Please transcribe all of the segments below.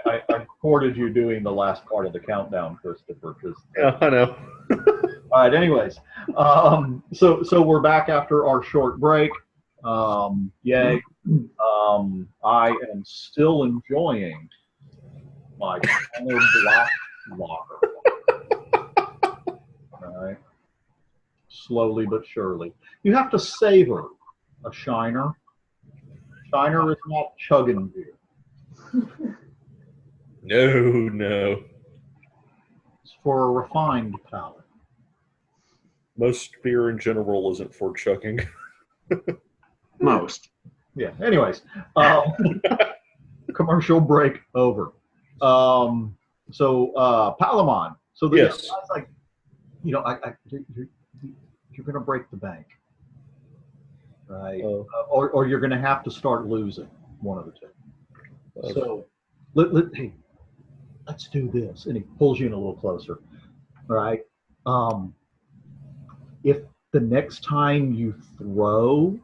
I recorded you doing the last part of the countdown, Christopher. Yeah, I know. All right. Anyways, so we're back after our short break. Yay. I am still enjoying my color black lager. All right. Slowly but surely. You have to savor a Shiner. Shiner is not chugging beer. No. It's for a refined palate. Most beer in general isn't for chugging. Most. Yeah. Anyways, commercial break over. So Palamon. So the Yes. guy's like, you're going to break the bank, right? Or you're going to have to start losing one of the two. So hey, let's do this. And he pulls you in a little closer. All right. If the next time you throw,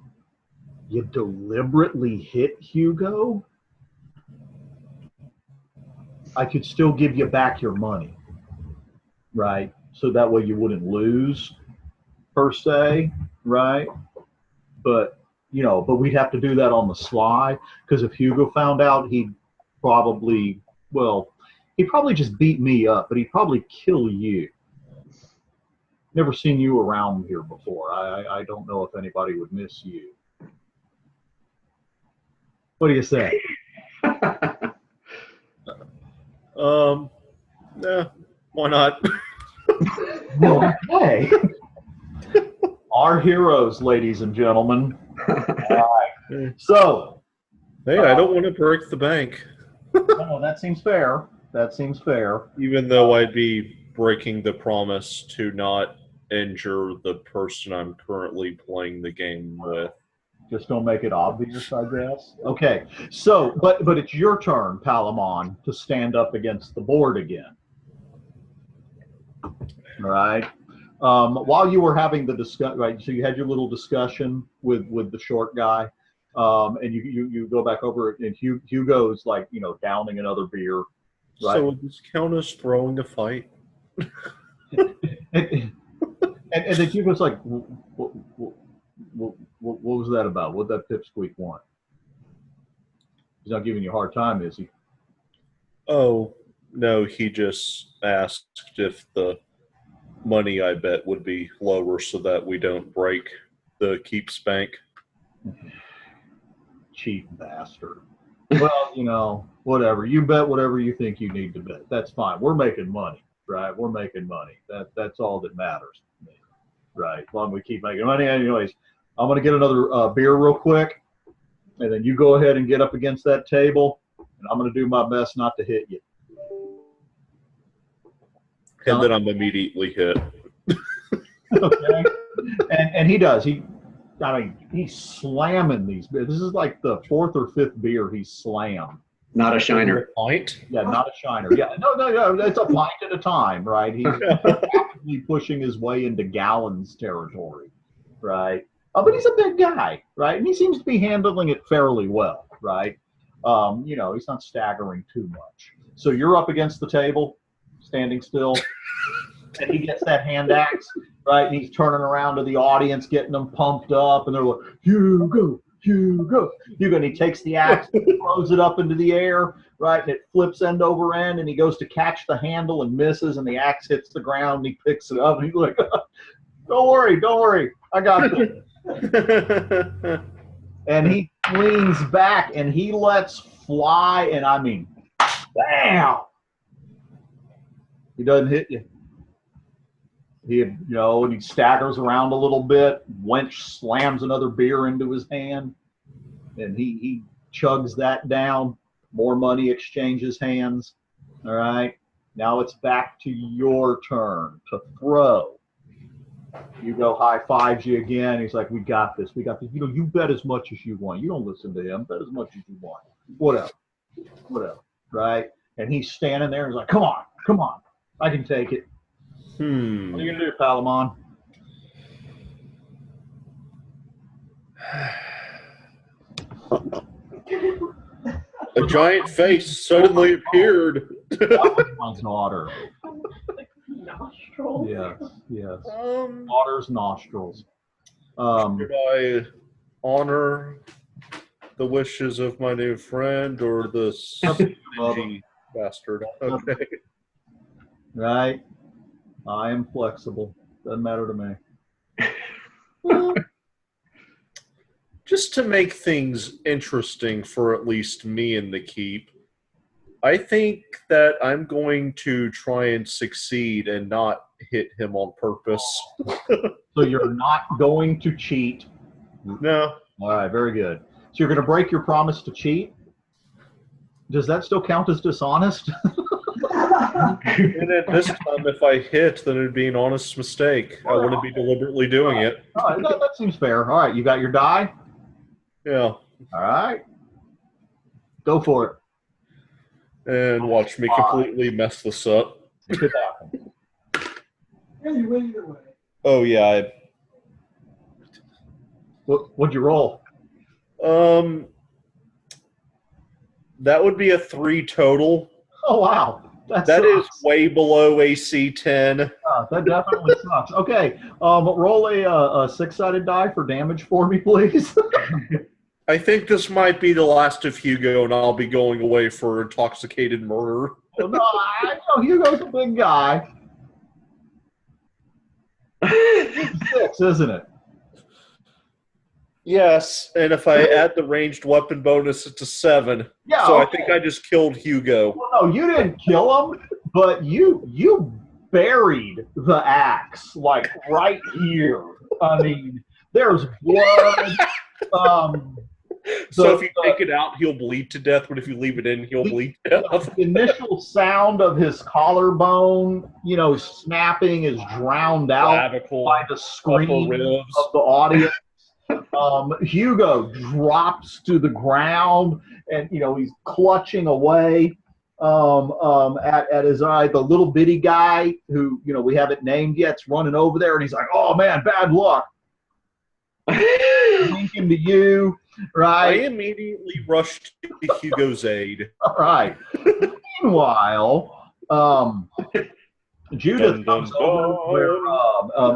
you deliberately hit Hugo, I could still give you back your money, right? So that way you wouldn't lose, per se, right? But we'd have to do that on the sly, because if Hugo found out, he'd probably just beat me up, but he'd probably kill you. Never seen you around here before. I don't know if anybody would miss you. What do you say? Yeah, why not? Okay. Our heroes, ladies and gentlemen. All right. So. Hey, I don't want to break the bank. No, that seems fair. That seems fair. Even though I'd be breaking the promise to not injure the person I'm currently playing the game with. Just don't make it obvious, I guess. Okay. So, but it's your turn, Palamon, to stand up against the board again. All right. While you were having the discussion, right? So you had your little discussion with the short guy, and you go back over it, and Hugo's like downing another beer. Right? So would this count as throwing a fight? and then Hugo's like, what was that about? What did that pipsqueak want? He's not giving you a hard time, is he? Oh, no, he just asked if the money I bet would be lower so that we don't break the Keeps Bank. Cheap bastard. Well, whatever. You bet whatever you think you need to bet. That's fine. We're making money, right? We're making money. That's all that matters to me, right? As long as we keep making money. Anyways, I'm going to get another beer real quick, and then you go ahead and get up against that table, and I'm going to do my best not to hit you. And then I'm immediately hit. Okay. And he does. He's slamming these beers. This is like the fourth or fifth beer he's slammed. Not a Shiner. Pint? Yeah, not a Shiner. Yeah, no. It's a pint at a time, right? He's rapidly pushing his way into gallons territory, right? But he's a big guy, right? And he seems to be handling it fairly well, right? He's not staggering too much. So you're up against the table, standing still, and he gets that hand axe, right? And he's turning around to the audience, getting them pumped up, and they're like, Hugo. And he takes the axe, and throws it up into the air, right? And it flips end over end, and he goes to catch the handle and misses, and the axe hits the ground, and he picks it up, and he's like, don't worry, I got this. And he leans back, and he lets fly, and I mean, bam! He doesn't hit you. And he staggers around a little bit. Wench slams another beer into his hand, and he chugs that down. More money exchanges hands. All right. Now it's back to your turn to throw. Hugo high fives you again. He's like, we got this. You bet as much as you want. You don't listen to him. Bet as much as you want. Whatever. Right? And he's standing there. He's like, come on. I can take it. What are you going to do, Palamon? A giant face suddenly appeared. That was my daughter. Nostrils. Yes. Daughter's nostrils. Should I honor the wishes of my new friend or the stingy bastard? Okay. Right. I am flexible. Doesn't matter to me. Well, just to make things interesting for at least me and the keep, I think that I'm going to try and succeed and not hit him on purpose. So you're not going to cheat. No. All right, very good. So you're going to break your promise to cheat? Does that still count as dishonest? And at this time, if I hit, then it'd be an honest mistake. I wouldn't be deliberately doing it. All right, that seems fair. All right, you got your die? Yeah. All right. Go for it. And watch me completely mess this up. It could happen. Yeah, you win either way. Oh, yeah. What'd you roll? That would be a 3 total. Oh, wow. That is way below AC 10. That definitely sucks. Okay, roll a 6-sided die for damage for me, please. I think this might be the last of Hugo, and I'll be going away for intoxicated murder. Well, no, I know Hugo's a big guy. 6, isn't it? Yes, and if I add the ranged weapon bonus, it's a 7. Yeah. So Okay. I think I just killed Hugo. Well, no, you didn't kill him, but you buried the axe like right here. I mean, there's blood. So if you take it out, he'll bleed to death, but if you leave it in, he'll bleed to death. The initial sound of his collarbone, snapping is drowned out Clavicle, by the scream upper ribs. of the audience. Hugo drops to the ground, and he's clutching away at his eye. The little bitty guy who we haven't named yet's running over there, and he's like, "Oh man, bad luck." Winking to you, right? I immediately rushed to Hugo's aid. All right. Meanwhile, Judith comes over where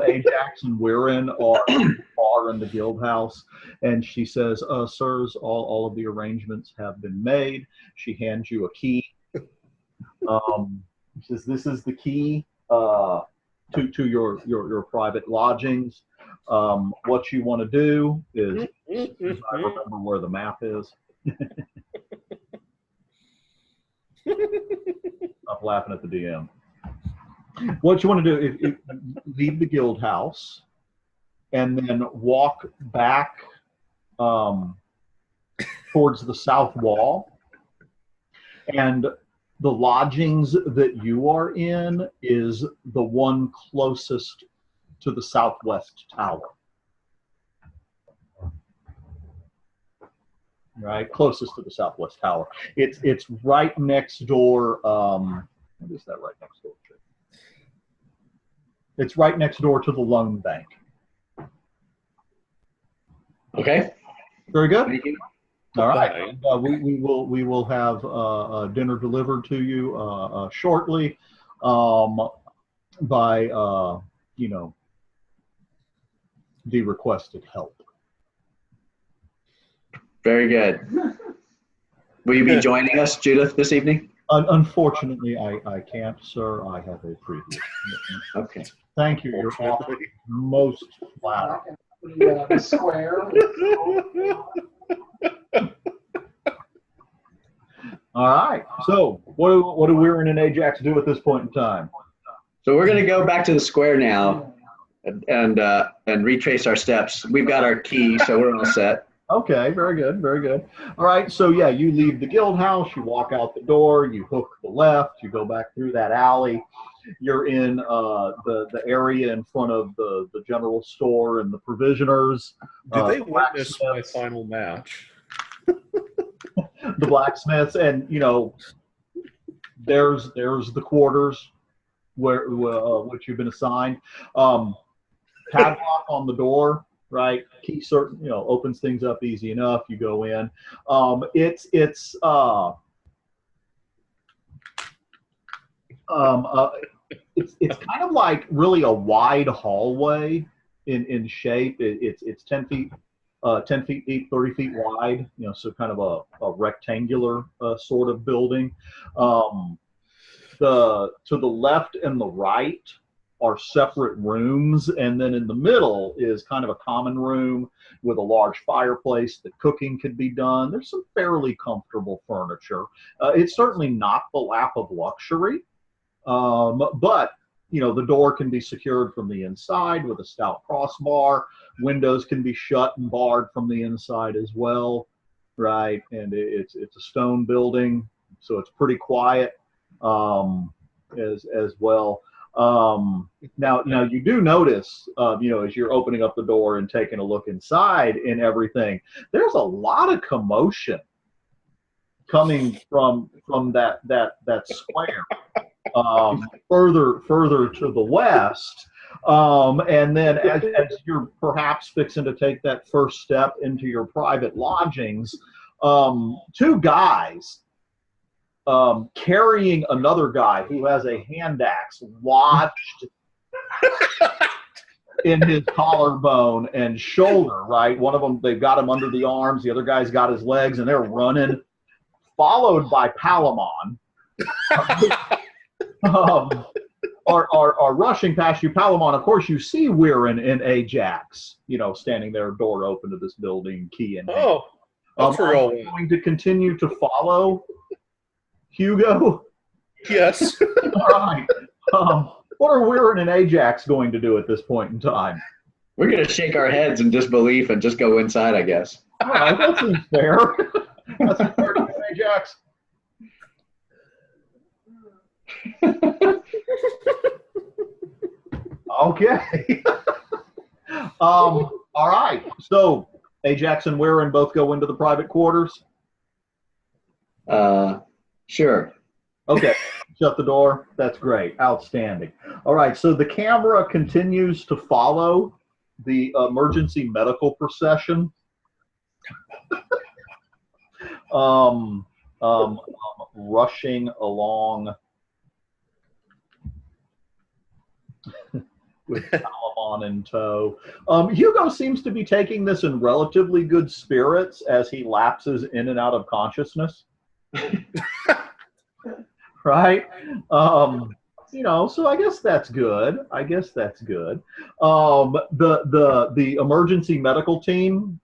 Ajax and Wirren are in the guild house, and she says, "Sirs, all of the arrangements have been made." She hands you a key. She says, "This is the key to your private lodgings. What you want to do is, I remember where the map is." Stop laughing at the DM. What you want to do is leave the guild house and then walk back towards the south wall. And the lodgings that you are in is the one closest to the southwest tower. Right, closest to the southwest tower. It's right next door. What is that right next door to? It's right next door to the loan bank. Okay. Very good. Thank you. All right. We will have dinner delivered to you shortly by the requested help. Very good. Will you be joining us, Judith, this evening? Unfortunately, I can't, sir. I have a previous commitment. Okay. Thank you. You're most flattering. The square. All right. So, what do Wirren and Ajax do at this point in time? So we're going to go back to the square now and retrace our steps. We've got our key, so we're all set. Okay, very good, very good. All right, so yeah, you leave the guild house, you walk out the door, you hook the left, you go back through that alley. You're in the area in front of the general store and the provisioners. Did they witness my final match? The blacksmiths, and there's the quarters where which you've been assigned. Padlock on the door. right? Key certain, opens things up easy enough. You go in. Um, uh, it's kind of like really a wide hallway in shape. It's 10 feet 10 feet deep, 30 feet wide. So kind of a rectangular sort of building. Um, the to the left and the right are separate rooms, and then in the middle is kind of a common room with a large fireplace that cooking could be done. There's some fairly comfortable furniture. It's certainly not the lap of luxury, but the door can be secured from the inside with a stout crossbar. Windows can be shut and barred from the inside as well, right? And it's a stone building, so it's pretty quiet as well. Now you do notice, as you're opening up the door and taking a look inside and everything, there's a lot of commotion coming from that square. Further to the west, and then as you're perhaps fixing to take that first step into your private lodgings, two guys carrying another guy who has a hand axe lodged in his collarbone and shoulder, right? One of them, they've got him under the arms, the other guy's got his legs, and they're running, followed by Palamon. Are rushing past you. Palamon, of course, you see Weirin and Ajax, standing there, door open to this building, key in hand. Oh, that's are you going to continue to follow Hugo? Yes. All right. What are Weirin and Ajax going to do at this point in time? We're going to shake our heads in disbelief and just go inside, I guess. All right, that seems fair. That's fair to you, Ajax. Okay. All right. So Ajax and Weirin both go into the private quarters. Sure. Okay. Shut the door. That's great. Outstanding. All right. So the camera continues to follow the emergency medical procession. Rushing along with Palamon in tow. Hugo seems to be taking this in relatively good spirits as he lapses in and out of consciousness. Right? So I guess that's good. The emergency medical team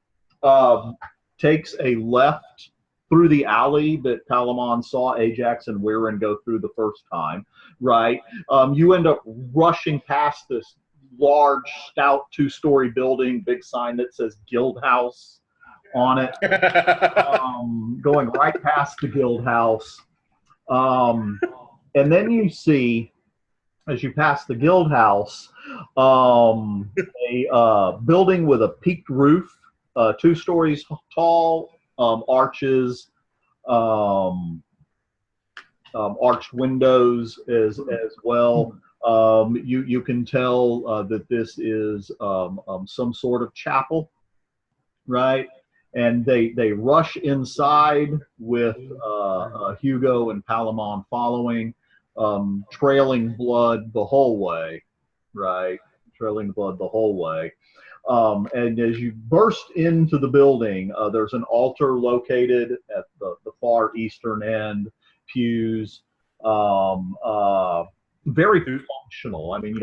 takes a left through the alley that Palamon saw Ajax and Weirin go through the first time, right? You end up rushing past this large, stout, two-story building, big sign that says Guild House on it, going right past the Guild House. And then you see, as you pass the Guild House, a building with a peaked roof, 2 stories tall, arches, arched windows as well. You can tell that this is some sort of chapel, right? And they rush inside with Hugo and Palamon following, trailing blood the whole way, right? Trailing blood the whole way. And as you burst into the building, there's an altar located at the far eastern end, pews, very functional. I mean,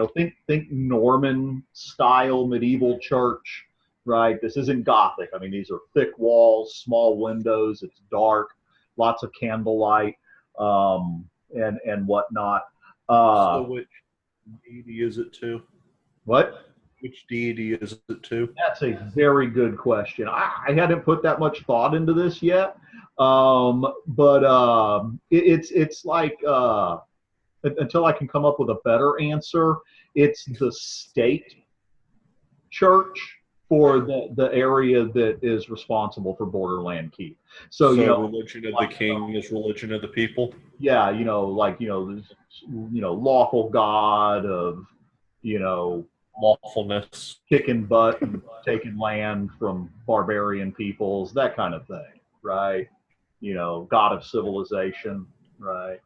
think Norman style medieval church, right? This isn't Gothic. I mean, these are thick walls, small windows. It's dark, lots of candlelight, and whatnot. So which deity is it to? What? Which deity is it to? That's a very good question. I hadn't put that much thought into this yet, but it's like until I can come up with a better answer, it's the state church for the area that is responsible for Borderland Keep. So religion of the king is religion of the people. Yeah, lawful God of lawfulness. kicking butt and taking land from barbarian peoples, that kind of thing, right? You know, god of civilization, right?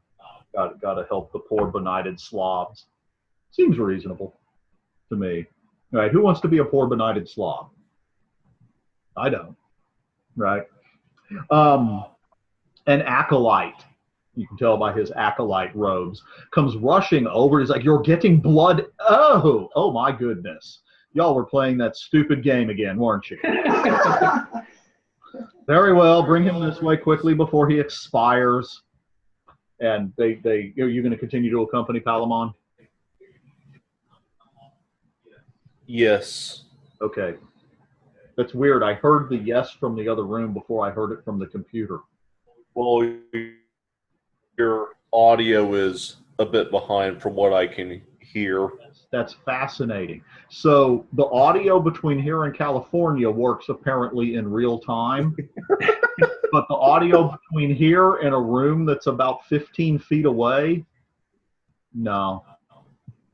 Got to help the poor benighted Slavs. Seems reasonable to me, right? Who wants to be a poor benighted Slav? I don't, right? An acolyte, you can tell by his acolyte robes, comes rushing over. He's like, "You're getting blood." Oh my goodness. Y'all were playing that stupid game again, weren't you? Very well, bring him this way quickly before he expires. And are you going to continue to accompany Palamon? Yes. Okay. That's weird. I heard the yes from the other room before I heard it from the computer. Well, your audio is a bit behind from what I can hear. That's fascinating. So the audio between here and California works apparently in real time, but the audio between here and a room that's about 15 feet away, no,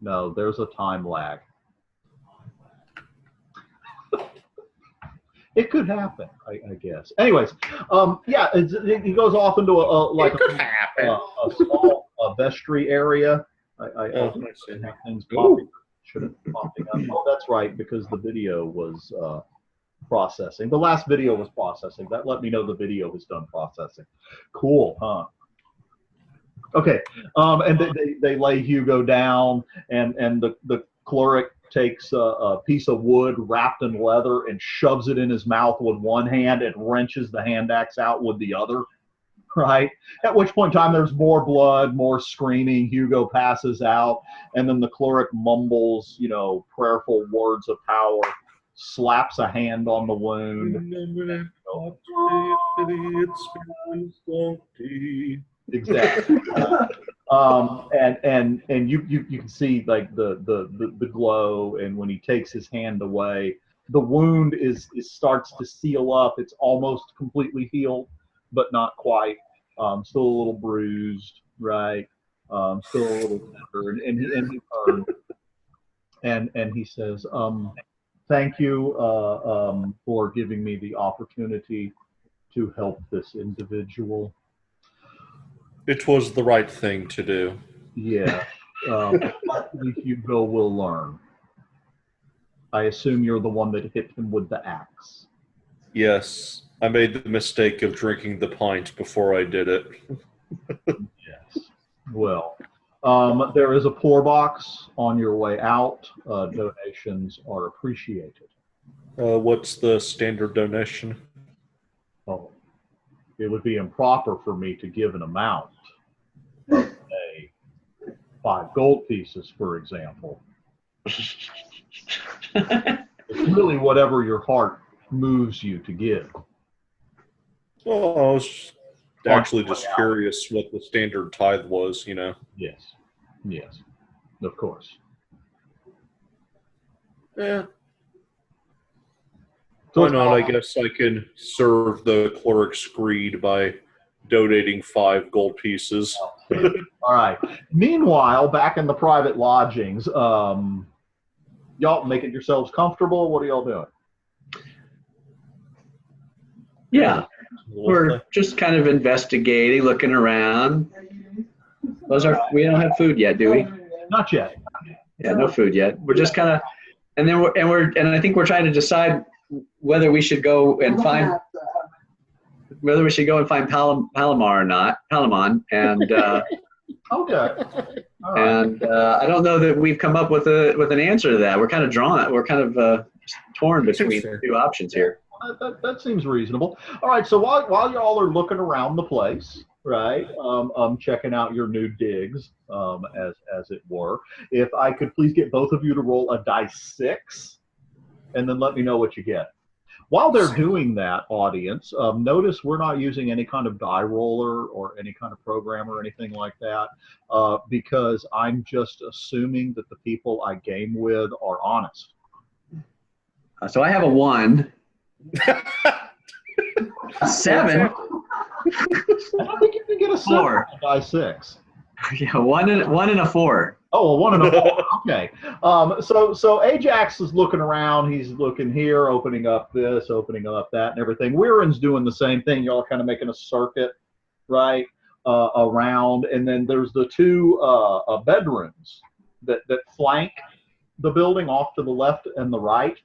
there's a time lag. It could happen, I guess. Anyways, yeah, he goes off into a small vestry area. I see. Things should have popping up. Oh, that's right, because the video was processing. The last video was processing. That let me know the video was done processing. Cool, huh? Okay, and they lay Hugo down, and the cleric takes a piece of wood wrapped in leather and shoves it in his mouth with one hand and wrenches the hand axe out with the other, right? At which point in time there's more blood, more screaming. Hugo passes out, and then the cleric mumbles, you know, prayerful words of power, slaps a hand on the wound. Exactly. And you can see like the glow, and when he takes his hand away, the wound starts to seal up. It's almost completely healed, but not quite. Still a little bruised, right? Still a little tender, and he says, "Thank you for giving me the opportunity to help this individual." It was the right thing to do. Yeah. Hugo will learn. I assume you're the one that hit him with the axe. Yes. I made the mistake of drinking the pint before I did it. Yes. Well, there is a poor box on your way out. Donations are appreciated. What's the standard donation? Oh, it would be improper for me to give an amount of, say, 5 gold pieces, for example. It's really whatever your heart moves you to give. Well, I was actually just curious what the standard tithe was, you know. Yes, of course. Yeah. So why not? I guess I can serve the cleric's greed by donating 5 gold pieces. All right. Meanwhile, back in the private lodgings, y'all making yourselves comfortable? What are y'all doing? Yeah, we're just kind of investigating, looking around. We don't have food yet, do we? Not yet. Yeah, no food yet. We're just kind of, and I think we're trying to decide whether we should go and find Palamon or not, Palamon, and Okay. All right. and I don't know that we've come up with an answer to that. We're kind of torn between two options here. That seems reasonable. All right. So while y'all are looking around the place, right, checking out your new digs, as it were, if I could please get both of you to roll a dice 6, and then let me know what you get. While they're doing that, audience, notice we're not using any kind of die roller or any kind of program or anything like that, because I'm just assuming that the people I game with are honest. So I have a 1. 7. I don't think you can get a 7 4. on die 6. Yeah, 1 and a 4. Oh, a 1 and a 4. Okay. So Ajax is looking around. He's looking here, opening up this, opening up that, and everything. Weirin's doing the same thing. Y'all are kind of making a circuit, right, around. And then there's the two bedrooms that flank the building off to the left and the right.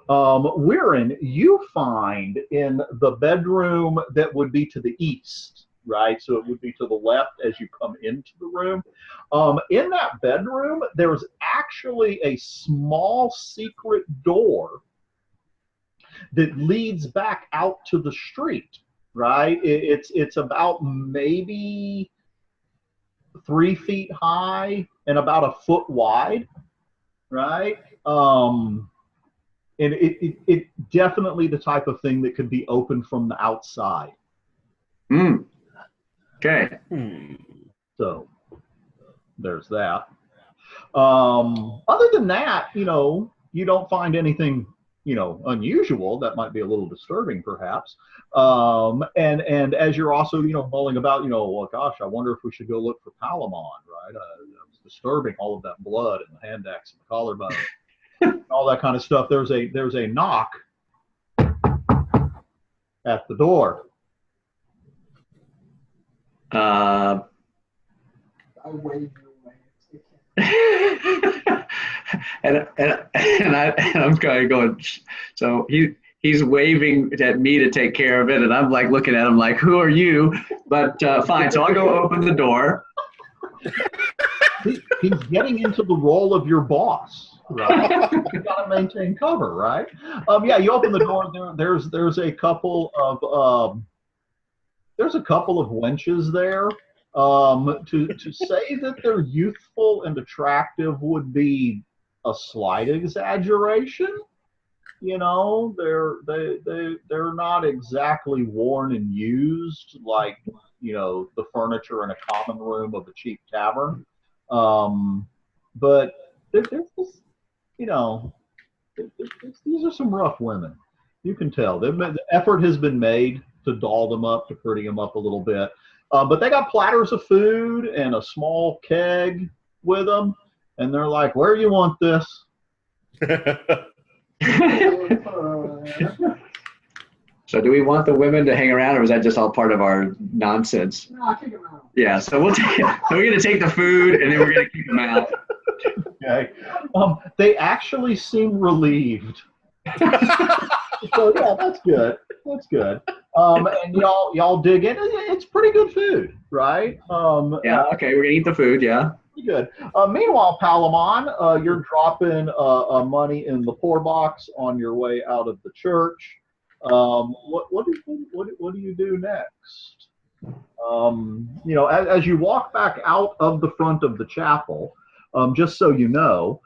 Weirin, you find in the bedroom that would be to the east, right? So it would be to the left as you come into the room. In that bedroom, there's actually a small secret door that leads back out to the street, right? It's about maybe 3 feet high and about a foot wide, right? And it definitely the type of thing that could be opened from the outside. Okay. So there's that. Other than that, you don't find anything, unusual. That might be a little disturbing, perhaps. And as you're also, mulling about, well, gosh, I wonder if we should go look for Palamon, right? It was disturbing, all of that blood and the hand axe and the collarbone, and all that kind of stuff. There's a knock at the door. I wave you away. and I'm kind of going. So he's waving at me to take care of it, and I'm like looking at him like, "Who are you?" But fine. So I'll go open the door. He's getting into the role of your boss, right? You got to maintain cover, right? Yeah, you open the door. There's a couple of wenches there. To say that they're youthful and attractive would be a slight exaggeration. They're not exactly worn and used like the furniture in a common room of a cheap tavern. But there's this, these are some rough women. You can tell the effort has been made to doll them up, to pretty them up a little bit. But they got platters of food and a small keg with them, and they're like, "Where do you want this?" So do we want the women to hang around, or is that just all part of our nonsense? No, kick him out. Yeah, so we're going to take the food, and then we're going to kick them out. Okay. They actually seem relieved. So yeah, that's good. That's good. And y'all dig in. It's pretty good food, right? Yeah. Okay, we're gonna eat the food. Yeah. Good. Meanwhile, Palamon, you're dropping money in the poor box on your way out of the church. What do you do next? As you walk back out of the front of the chapel, just so you know,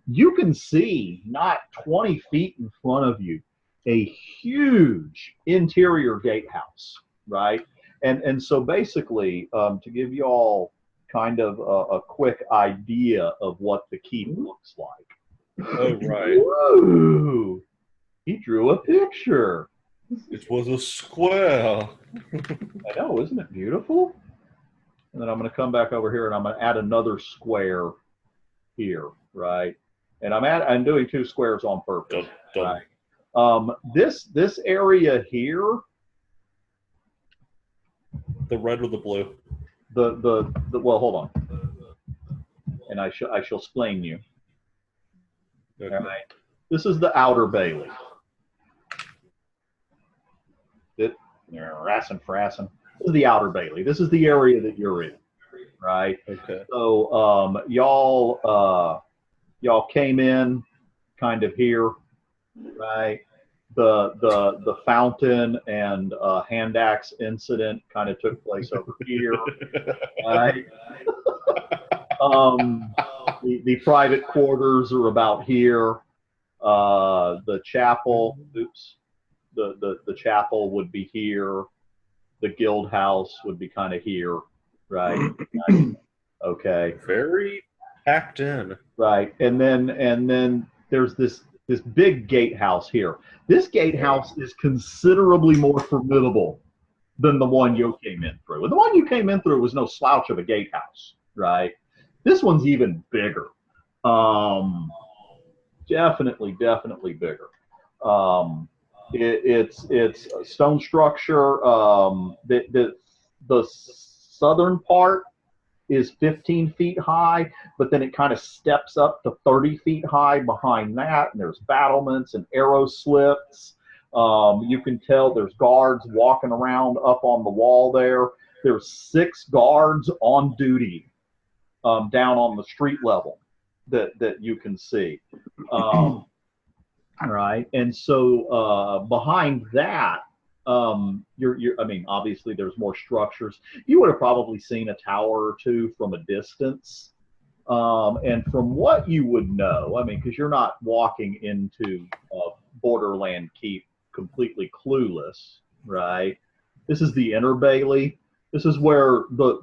you can see not 20 feet in front of you a huge interior gatehouse, right? And so basically, to give you all kind of a quick idea of what the keep looks like. Oh, right. Woo! He drew a picture. It was a square. I know, isn't it beautiful? And then I'm going to come back over here and I'm going to add another square here, right? And I'm doing 2 squares on purpose. Done. Right? This area here. The red or the blue? The well, hold on. And I shall explain you. Okay. All right. This is the outer bailey. Frassin. This is the outer bailey. This is the area that you're in, right? Okay. So y'all came in kind of here, right? The fountain and hand axe incident kind of took place over here, right? The private quarters are about here. The chapel, the chapel would be here. The guild house would be kind of here, right? Okay. Very packed in. Right, and then there's this big gatehouse here. This gatehouse is considerably more formidable than the one you came in through. And the one you came in through was no slouch of a gatehouse, right? This one's even bigger. Definitely bigger. It's a stone structure. The southern part is 15 feet high, but then it kind of steps up to 30 feet high behind that, and there's battlements and arrow slits. You can tell there's guards walking around up on the wall there. There's 6 guards on duty down on the street level that you can see. Right, and so behind that, I mean, obviously there's more structures. You would have probably seen a tower or two from a distance, and from what you would know, I mean, because you're not walking into Borderland Keep completely clueless, right? This is the Inner Bailey. This is where the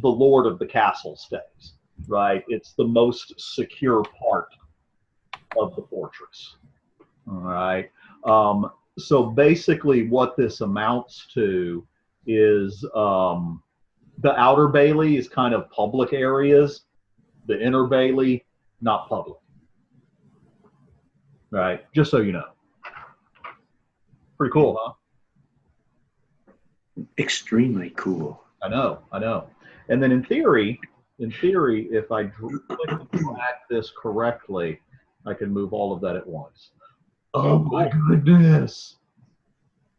lord of the castle stays, right? It's the most secure part of the fortress. All right. So basically, what this amounts to is the outer bailey is kind of public areas, the inner bailey not public. Right. Just so you know. Pretty cool, huh? Extremely cool. I know. And then in theory, if I click and drag this correctly, I can move all of that at once. Oh my goodness!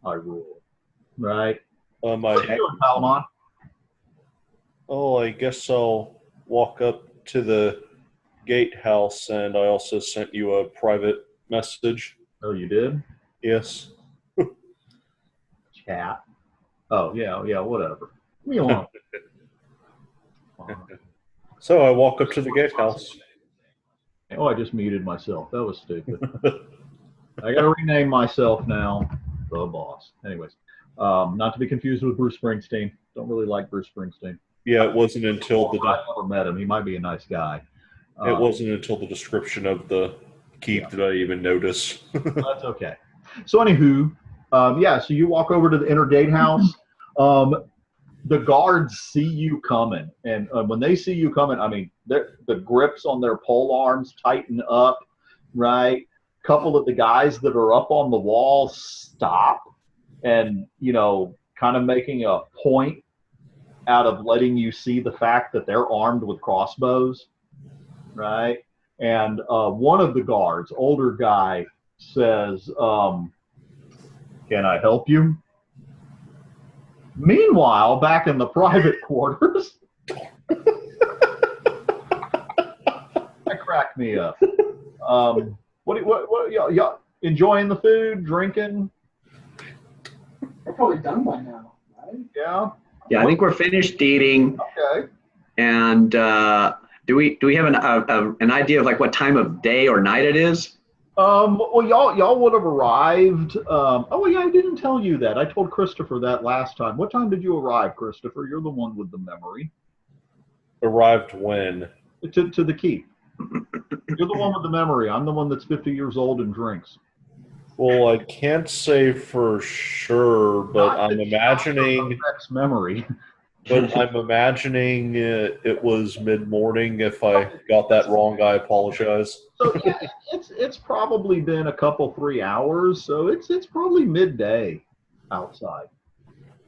I rule, right? What are you doing, Palamon? Oh, I guess I'll walk up to the gatehouse, and I also sent you a private message. Oh, you did? Yes. Chat. Oh, yeah, whatever. Leave me alone. So I walk up to the gatehouse. Oh, I just muted myself. That was stupid. I got to rename myself now. The boss. Anyways, not to be confused with Bruce Springsteen. Don't really like Bruce Springsteen. Yeah, it wasn't until I never met him. He might be a nice guy. It wasn't until the description of the keep that I even noticed. That's okay. So anywho, so you walk over to the inner gatehouse. The guards see you coming, and when they see you coming, I mean, the grips on their pole arms tighten up, right? A couple of the guys that are up on the wall stop, and kind of making a point out of letting you see the fact that they're armed with crossbows, right? And one of the guards, older guy, says, "Can I help you?" Meanwhile, back in the private quarters, that cracked me up. What y'all enjoying the food, drinking? We're probably done by now, right? Yeah. Yeah, I think we're finished eating. Okay. And do we have an idea of like what time of day or night it is? Well, y'all would have arrived. Oh yeah, I didn't tell you that. I told Christopher that last time. What time did you arrive, Christopher? You're the one with the memory. Arrived when? To the keep. You're the one with the memory. I'm the one that's 50 years old and drinks. Well, I can't say for sure, but I'm imagining memory. But I'm imagining it was mid-morning. If I got that wrong, I apologize. So yeah, it's probably been a couple 3 hours. So it's probably midday outside.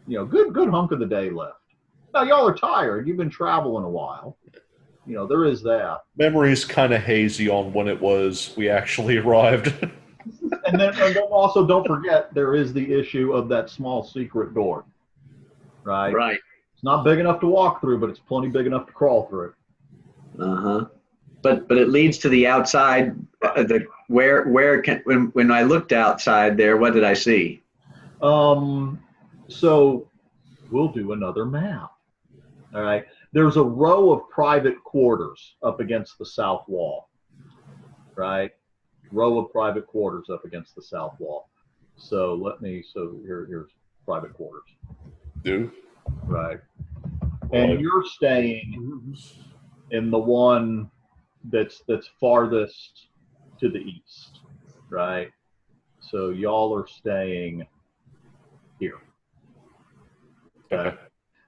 Good hunk of the day left. Now y'all are tired. You've been traveling a while. There is that. Memory's kind of hazy on when it was we actually arrived. And then also don't forget there is the issue of that small secret door. Right. Right. It's not big enough to walk through, but it's plenty big enough to crawl through. But it leads to the outside. When I looked outside there, what did I see? So we'll do another map. All right. There's a row of private quarters up against the south wall. Right. Row of private quarters up against the south wall. So here's private quarters. Do. Right. And you're staying in the one that's farthest to the east, right? So y'all are staying here. Okay.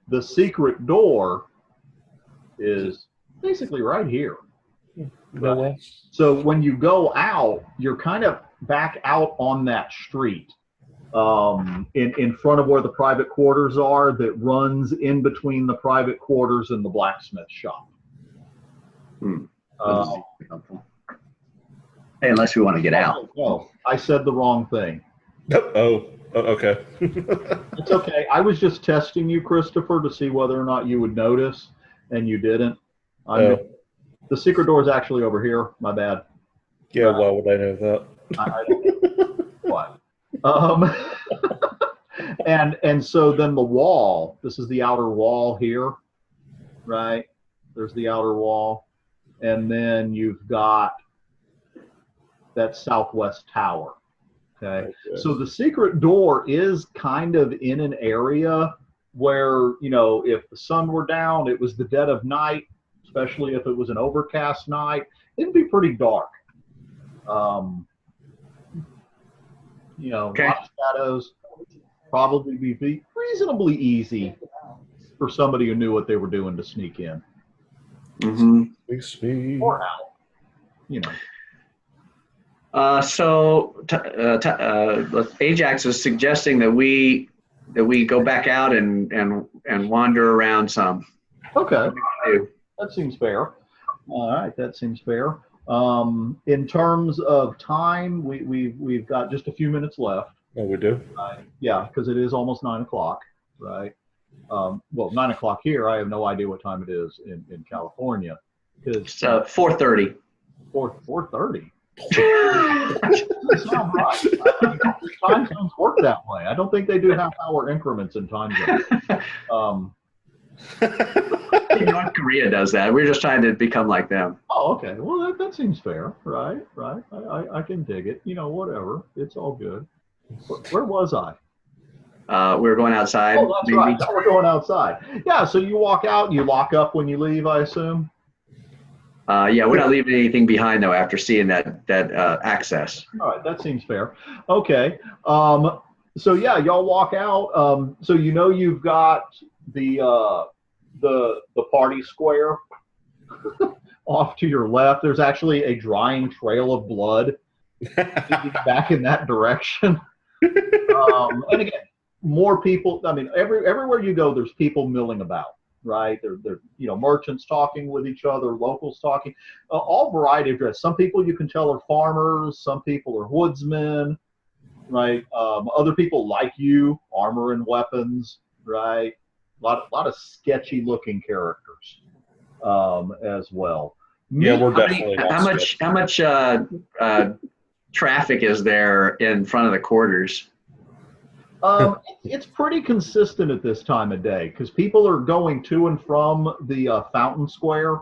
The secret door is basically right here. No way. So when you go out, you're kind of back out on that street in front of where the private quarters are that runs in between the private quarters and the blacksmith shop. Hey, unless we want to get out. No, I said the wrong thing. Oh, okay. It's okay. I was just testing you, Christopher, to see whether or not you would notice, and you didn't. The secret door is actually over here. My bad. Yeah, why would I know that? I don't know. What? And so then the wall. This is the outer wall here, right? There's the outer wall, and then you've got that southwest tower. Okay. So the secret door is kind of in an area where, you know, if the sun were down, it was the dead of night, especially if it was an overcast night, it'd be pretty dark. You know, Okay. lots of shadows, probably be reasonably easy for somebody who knew what they were doing to sneak in. Mm-hmm. Or out, you know. Ajax is suggesting that we go back out and wander around some. Okay, that seems fair. All right, that seems fair. In terms of time, we've got just a few minutes left. Oh, we do? Yeah, because it is almost 9 o'clock, right? Well, 9 o'clock here. I have no idea what time it is in California. It's 4:30. 4:30. Doesn't sound right. Time zones work that way. I don't think they do half-hour increments in time zones. North Korea does that. We're just trying to become like them. Oh, okay. Well, that seems fair, right? I can dig it. You know, whatever. It's all good. Where was I? We were going outside. Oh, that's right. We're going outside. Yeah. So you walk out and you lock up when you leave, I assume. Yeah, we're not leaving anything behind though after seeing that access. All right, that seems fair. Okay. So yeah, y'all walk out. So you know you've got the party square off to your left. There's actually a drying trail of blood back in that direction. And again, more people. I mean, everywhere you go, there's people milling about. Right, they're you know, merchants talking with each other, locals talking, all variety of dress. Some people you can tell are farmers, some people are woodsmen, right? Other people like you, armor and weapons, right? A lot of sketchy looking characters as well. Yeah, we're definitely not how much traffic is there in front of the quarters? It's pretty consistent at this time of day because people are going to and from the fountain square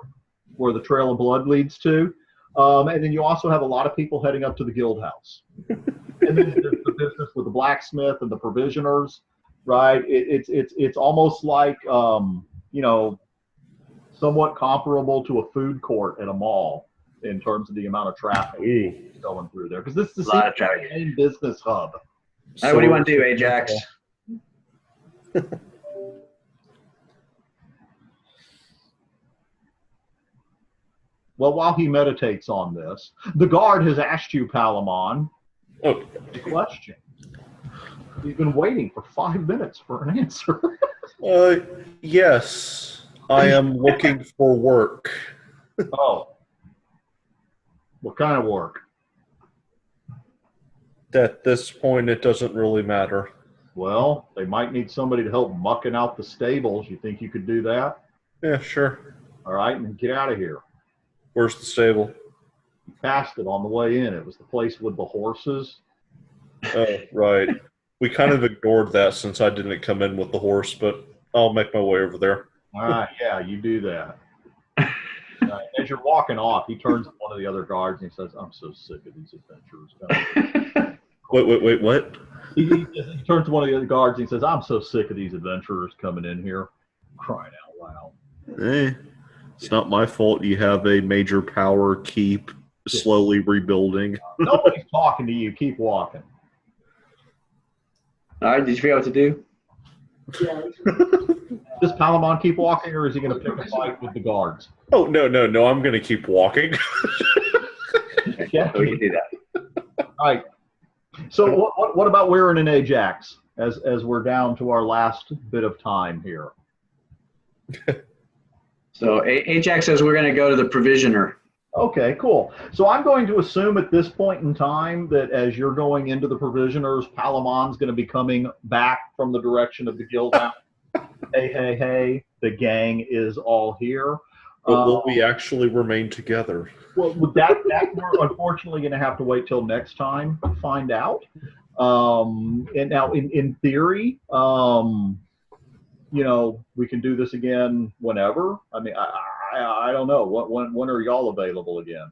where the Trail of Blood leads to. And then you also have a lot of people heading up to the guild house. And then there's the business with the blacksmith and the provisioners, right? It's almost like, you know, somewhat comparable to a food court at a mall in terms of the amount of traffic going through there. Because this is the main business hub. All right, what do you want to do, Ajax? Well, while he meditates on this, the guard has asked you, Palamon, a question. He's been waiting for 5 minutes for an answer. Yes, I am looking for work. Oh. What kind of work? At this point, it doesn't really matter. Well, they might need somebody to help mucking out the stables. You think you could do that? Yeah, sure. All right, and get out of here. Where's the stable? You passed it on the way in. It was the place with the horses. Oh, right. We kind of ignored that since I didn't come in with the horse, but I'll make my way over there. All right, yeah, you do that. As you're walking off, he turns to one of the other guards and he says, "I'm so sick of these adventurers." Wait, what? He turns to one of the other guards and he says, "I'm so sick of these adventurers coming in here, crying out loud." It's not my fault you have a major power keep slowly rebuilding. Nobody's talking to you. Keep walking. All right, did you figure out what to do? Yeah. Does Palamon keep walking, or is he going to pick a fight with the guards? Oh, no. I'm going to keep walking. Yeah. So you do that. All right. So what about Weirin and Ajax as we're down to our last bit of time here? So Ajax says we're going to go to the provisioner. Okay, cool. So I'm going to assume at this point in time that as you're going into the provisioners, Palamon's going to be coming back from the direction of the guild house. Hey, the gang is all here. But will we actually remain together? Well, that we're unfortunately going to have to wait till next time to find out. And now, in theory, we can do this again whenever. I mean, I don't know. When are y'all available again?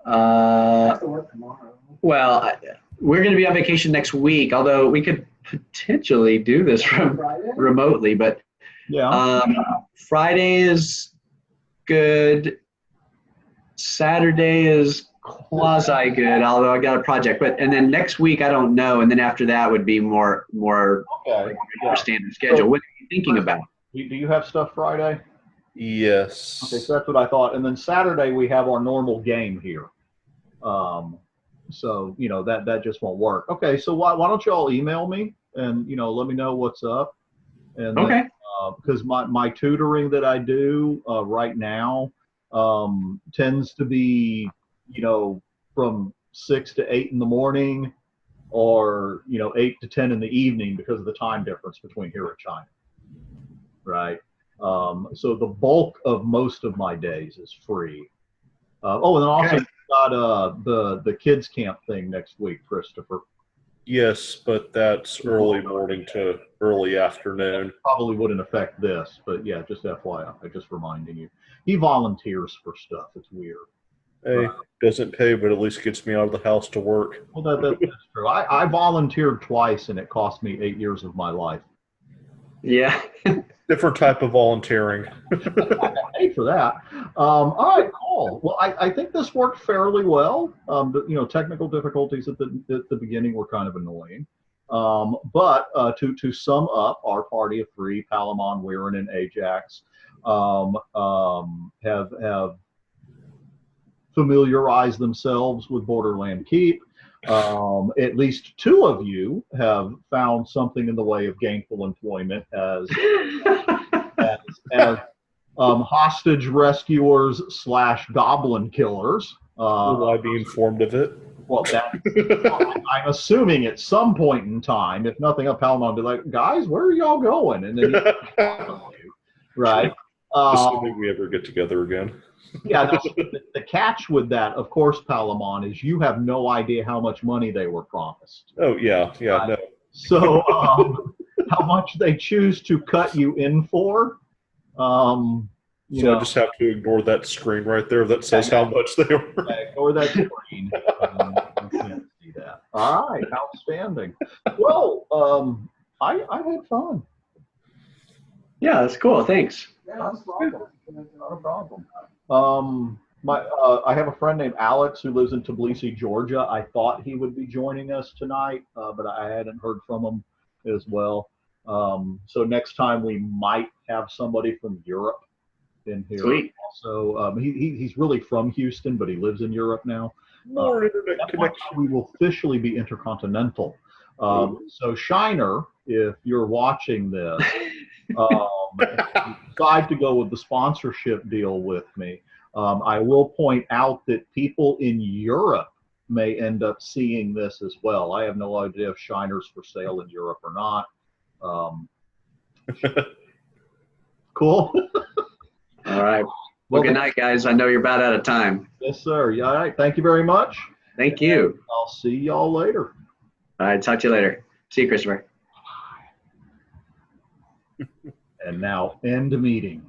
I have to work tomorrow. Well, we're going to be on vacation next week, although we could potentially do this from Friday? remotely. But Yeah. Friday is good. Saturday is quasi good, although I got a project. And then next week I don't know, and then after that would be more Okay. our standard schedule. What are you thinking about? Do you have stuff Friday? Yes. Okay, so that's what I thought. And then Saturday we have our normal game here. So that just won't work. Okay, so why don't you all email me and let me know what's up. And Okay. because my tutoring that I do right now tends to be from 6 to 8 in the morning, or 8 to 10 in the evening because of the time difference between here and China. Right. So the bulk of most of my days is free. And then also got the kids camp thing next week, Christopher. Yes, but that's early morning to early afternoon. Probably wouldn't affect this, but yeah, just FYI, just reminding you. He volunteers for stuff. It's weird. Hey, doesn't pay, but at least gets me out of the house to work. Well, that's true. I volunteered twice, and it cost me 8 years of my life. Yeah. Different type of volunteering. I paid for that. All right, cool. Well, I think this worked fairly well. Technical difficulties at the beginning were kind of annoying. But to sum up, our party of three, Palamon, Weirin, and Ajax, have familiarized themselves with Borderland Keep. At least two of you have found something in the way of gainful employment as hostage rescuers / goblin killers. Will I be informed of it? Well, I'm assuming at some point in time, if nothing else, Palamon will be like, guys, where are y'all going? And then right. Assuming we ever get together again. Yeah, the catch with that, of course, Palamon, is you have no idea how much money they were promised. Oh, yeah, no. So how much they choose to cut you in for, I just have to ignore that screen right there that says how much they were. Ignore that screen. You can't see that. All right, outstanding. Well, I had fun. Yeah, that's cool. Thanks. Yeah, that's problem. Not a problem. I have a friend named Alex who lives in Tbilisi, Georgia. I thought he would be joining us tonight, but I hadn't heard from him as well. So next time we might have somebody from Europe in here. Sweet. Also, he's really from Houston, but he lives in Europe now. More internet That's connection. why we will officially be intercontinental. So Shiner, if you're watching this, if you decide to go with the sponsorship deal with me, I will point out that people in Europe may end up seeing this as well. I have no idea if Shiner's for sale in Europe or not. Cool. All right. Well, good night, guys. I know you're about out of time. Yes, sir. Yeah, all right. Thank you very much. Thank you. I'll see y'all later. All right. Talk to you later. See you, Christopher. And now end meeting.